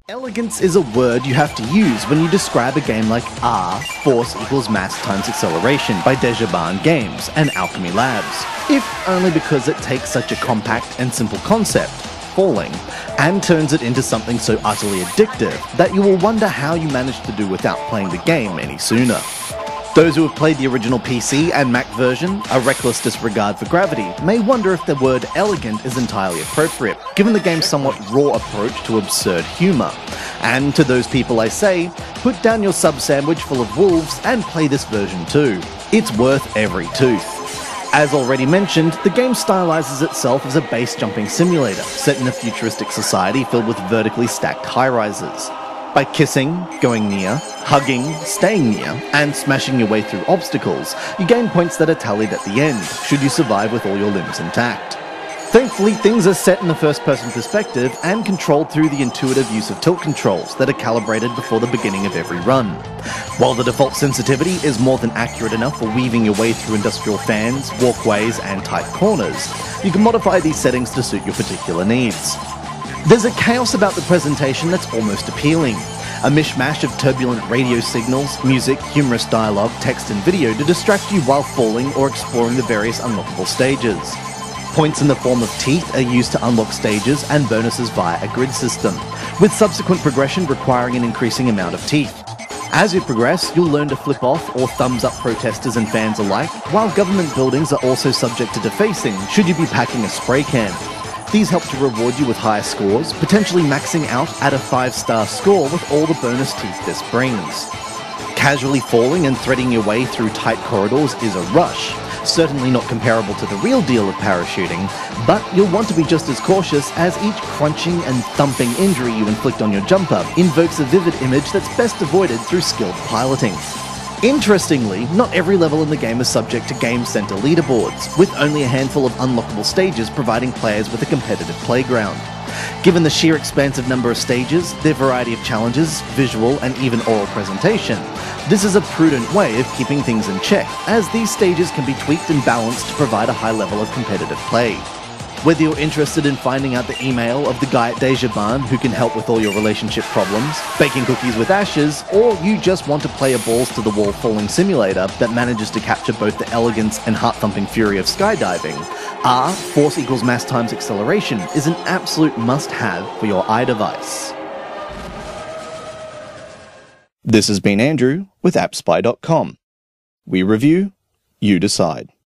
Elegance is a word you have to use when you describe a game like Force equals Mass times Acceleration by Dejaban Games and Alchemy Labs, if only because it takes such a compact and simple concept, falling, and turns it into something so utterly addictive that you will wonder how you managed to do without playing the game any sooner. Those who have played the original PC and Mac version, a reckless disregard for gravity, may wonder if the word elegant is entirely appropriate, given the game's somewhat raw approach to absurd humour. And to those people I say, put down your sub sandwich full of wolves and play this version too. It's worth every tooth. As already mentioned, the game stylizes itself as a base jumping simulator, set in a futuristic society filled with vertically stacked high-rises. By kissing, going near, hugging, staying near, and smashing your way through obstacles, you gain points that are tallied at the end, should you survive with all your limbs intact. Thankfully, things are set in the first-person perspective and controlled through the intuitive use of tilt controls that are calibrated before the beginning of every run. While the default sensitivity is more than accurate enough for weaving your way through industrial fans, walkways, and tight corners, you can modify these settings to suit your particular needs. There's a chaos about the presentation that's almost appealing. A mishmash of turbulent radio signals, music, humorous dialogue, text and video to distract you while falling or exploring the various unlockable stages. Points in the form of teeth are used to unlock stages and bonuses via a grid system, with subsequent progression requiring an increasing amount of teeth. As you progress, you'll learn to flip off or thumbs up protesters and fans alike, while government buildings are also subject to defacing should you be packing a spray can. These help to reward you with higher scores, potentially maxing out at a 5-star score with all the bonus teeth this brings. Casually falling and threading your way through tight corridors is a rush, certainly not comparable to the real deal of parachuting, but you'll want to be just as cautious as each crunching and thumping injury you inflict on your jumper invokes a vivid image that's best avoided through skilled piloting. Interestingly, not every level in the game is subject to Game Center leaderboards, with only a handful of unlockable stages providing players with a competitive playground. Given the sheer expansive number of stages, their variety of challenges, visual and even oral presentation, this is a prudent way of keeping things in check, as these stages can be tweaked and balanced to provide a high level of competitive play. Whether you're interested in finding out the email of the guy at Dejaban who can help with all your relationship problems, baking cookies with ashes, or you just want to play a balls-to-the-wall falling simulator that manages to capture both the elegance and heart-thumping fury of skydiving, Force equals Mass times Acceleration is an absolute must-have for your iDevice. This has been Andrew with AppSpy.com. We review, you decide.